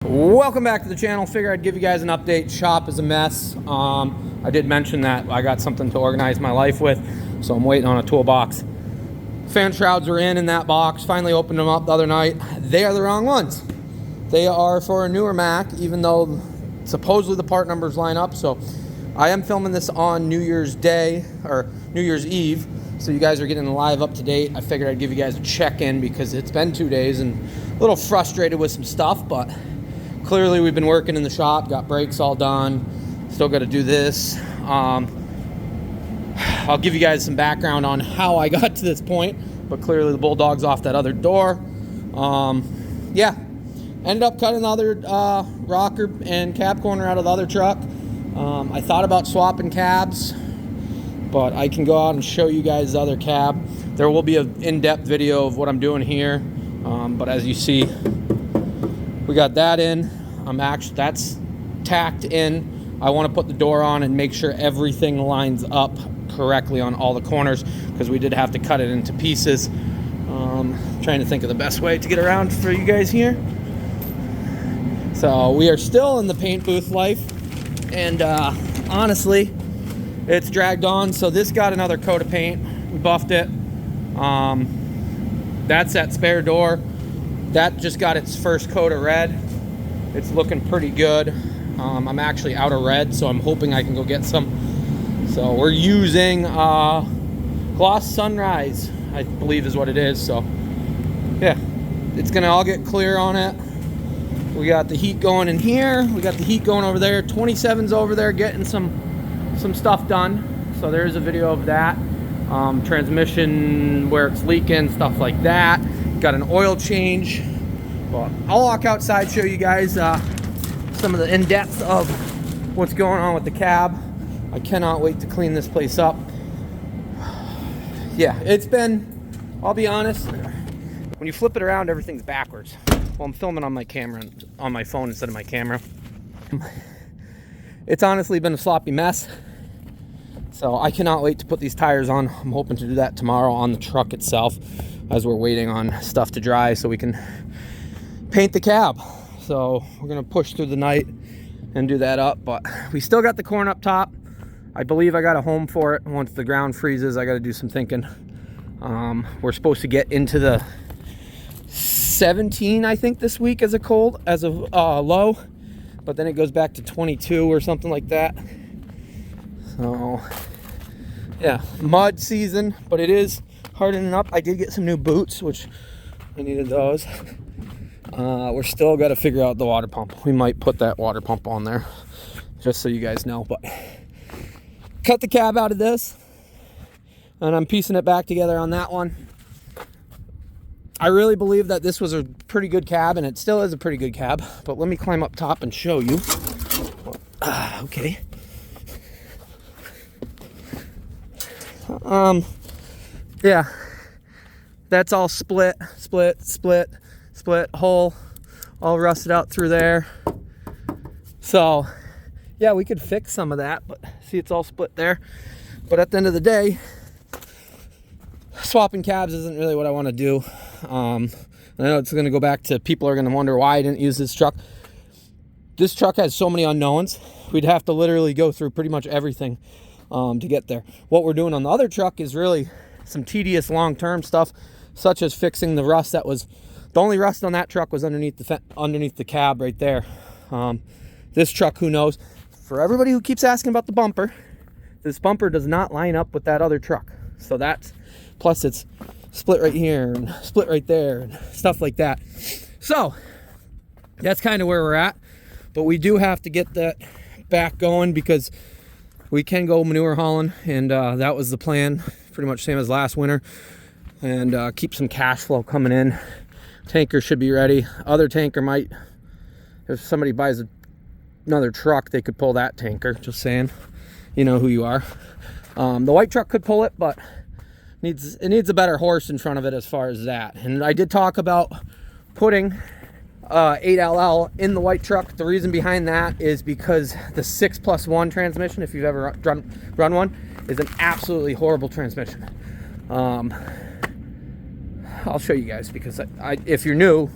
Welcome back to the channel. Figure I'd give you guys an update. Shop is a mess. I did mention that I got something to organize my life with, so I'm waiting on a toolbox. Fan shrouds were in that box. Finally opened them up the other night. They are the wrong ones. They are for a newer Mac, even though supposedly the part numbers line up. So I am filming this on New Year's Day or New Year's Eve, so you guys are getting live up to date. I figured I'd give you guys a check-in because it's been 2 days and a little frustrated with some stuff, but clearly we've been working in the shop, got brakes all done, still got to do this. I'll give you guys some background on how I got to this point, but clearly the Bulldog's off that other door. Yeah, ended up cutting the other rocker and cab corner out of the other truck. I thought about swapping cabs, but I can go out and show you guys the other cab. There will be an in-depth video of what I'm doing here, but as you see, we got that in. That's tacked in. I want to put the door on and make sure everything lines up correctly on all the corners because we did have to cut it into pieces. Trying to think of the best way to get around for you guys here. So we are still in the paint booth life, and honestly, it's dragged on. So this got another coat of paint. We buffed it. That's that spare door. That just got its first coat of red. It's looking pretty good. I'm actually out of red, so I'm hoping I can go get some. So we're using Gloss Sunrise, I believe is what it is. So yeah, it's gonna all get clear on it. We got the heat going in here. We got the heat going over there. 27's over there getting some stuff done. So there's a video of that. Transmission where it's leaking, stuff like that. Got an oil change. Well, I'll walk outside, show you guys some of the in-depth of what's going on with the cab. I cannot wait to clean this place up. Yeah, it's been, I'll be honest, when you flip it around, everything's backwards. Well, I'm filming on my camera, on my phone instead of my camera. It's honestly been a sloppy mess. So I cannot wait to put these tires on. I'm hoping to do that tomorrow on the truck itself as we're waiting on stuff to dry so we can paint the cab. So we're gonna push through the night and do that up, but we still got the corn up top. I believe I got a home for it. Once the ground freezes, I got to do some thinking. We're supposed to get into the 17, I think, this week as a low, but then it goes back to 22 or something like that. So yeah, mud season, but it is hardening up. I did get some new boots, which I needed those. We're still got to figure out the water pump. We might put that water pump on there, just so you guys know. But cut the cab out of this, and I'm piecing it back together on that one. I really believe that this was a pretty good cab, and it still is a pretty good cab. But let me climb up top and show you. Okay. Yeah, that's all split hole, all rusted out through there. So yeah, we could fix some of that, but see, it's all split there. But at the end of the day, swapping cabs isn't really what I want to do. I know it's going to go back to people are going to wonder why I didn't use this truck. This truck has so many unknowns. We'd have to literally go through pretty much everything to get there. What we're doing on the other truck is really some tedious long-term stuff, such as fixing the rust that was, the only rust on that truck was underneath the cab right there. This truck, who knows? For everybody who keeps asking about the bumper, this bumper does not line up with that other truck. So that's, plus it's split right here and split right there and stuff like that. So that's kind of where we're at. But we do have to get that back going because we can go manure hauling, and that was the plan, pretty much same as last winter, and keep some cash flow coming in. Tanker should be ready. Other tanker might, if somebody buys another truck, they could pull that tanker, just saying. You know who you are. The white truck could pull it, but it needs a better horse in front of it as far as that. And I did talk about putting 8LL in the white truck. The reason behind that is because the 6+1 transmission, if you've ever run one, is an absolutely horrible transmission. I'll show you guys because if you're new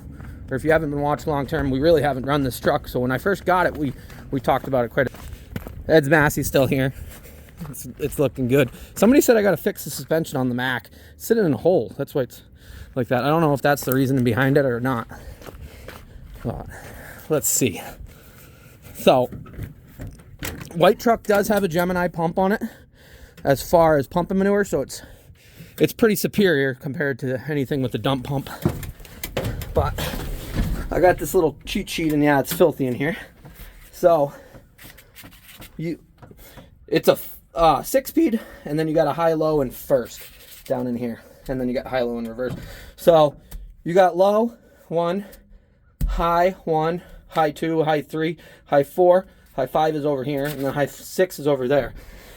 or if you haven't been watching long term, we really haven't run this truck. So when I first got it, we talked about it quite a bit. Ed's Massey's still here. It's looking good. Somebody said I got to fix the suspension on the Mac. It's sitting in a hole. That's why it's like that. I don't know if that's the reason behind it or not. But let's see. So, white truck does have a Gemini pump on it as far as pumping manure, so it's pretty superior compared to anything with the dump pump. But I got this little cheat sheet, and yeah, it's filthy in here. So it's a 6-speed, and then you got a high, low, and first down in here, and then you got high, low, and reverse. So you got low 1, high 1, high 2, high 3, high 4, high 5 is over here, and then high 6 is over there.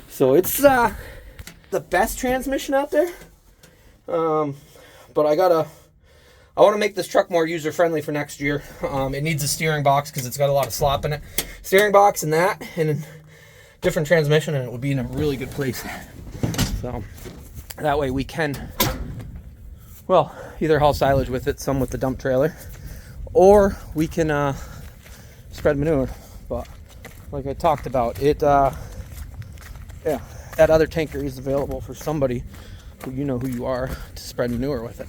So it's the best transmission out there. But I want to make this truck more user-friendly for next year. It needs a steering box because it's got a lot of slop in it. Steering box and that, and a different transmission, and it would be in a really good place. So that way we can, well, either haul silage with it, some with the dump trailer, or we can spread manure. But like I talked about, yeah, that other tanker is available for somebody who you know who you are to spread manure with it.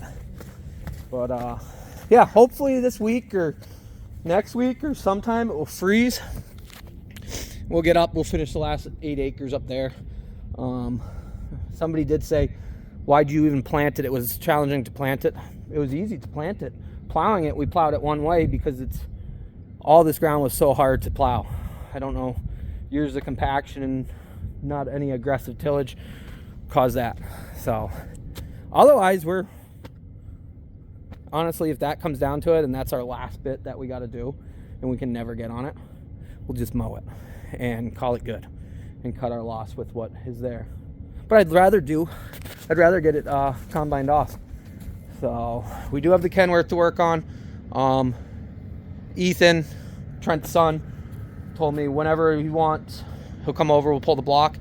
But yeah, hopefully this week or next week or sometime it will freeze. We'll get up, we'll finish the last 8 acres up there. Somebody did say, why'd you even plant it? It was challenging to plant it. It was easy to plant it. Plowing it, we plowed it one way because all this ground was so hard to plow. I don't know, years of compaction and not any aggressive tillage caused that. So otherwise, honestly, if that comes down to it and that's our last bit that we got to do and we can never get on it, we'll just mow it and call it good and cut our loss with what is there. But I'd rather get it combined off. So we do have the Kenworth to work on. Ethan, Trent's son, told me whenever he wants, he'll come over, we'll pull the block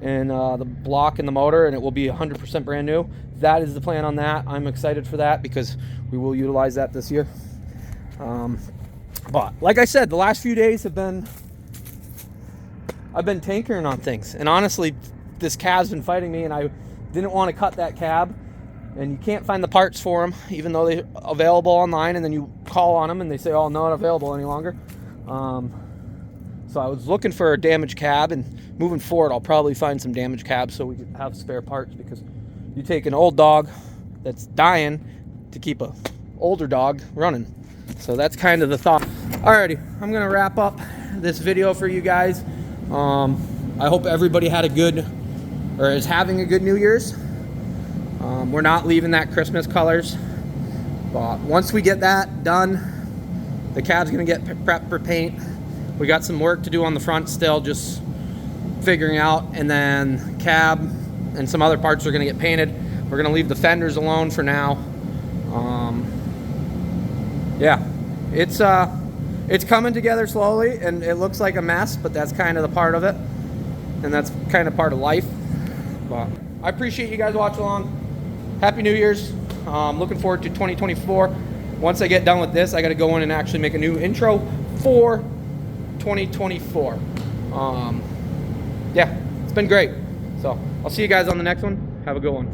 and the block and the motor, and it will be 100% brand new. That is the plan on that. I'm excited for that because we will utilize that this year. But like I said, the last few days I've been tinkering on things, and honestly, this cab's been fighting me, and I didn't want to cut that cab, and you can't find the parts for them, even though they're available online, and then you call on them and they say, oh, not available any longer. So I was looking for a damaged cab, and moving forward, I'll probably find some damaged cabs so we can have spare parts, because you take an old dog that's dying to keep a older dog running. So that's kind of the thought. Alrighty, I'm gonna wrap up this video for you guys. I hope everybody had is having a good New Year's. We're not leaving that Christmas colors, but once we get that done, the cab's gonna get prepped for paint. We got some work to do on the front still, just figuring out, and then cab and some other parts are gonna get painted. We're gonna leave the fenders alone for now. Yeah, it's coming together slowly, and it looks like a mess, but that's kind of the part of it, and that's kind of part of life. But I appreciate you guys watching along. Happy New Year's. Looking forward to 2024. Once I get done with this, I got to go in and actually make a new intro for 2024. Yeah, it's been great. So I'll see you guys on the next one. Have a good one.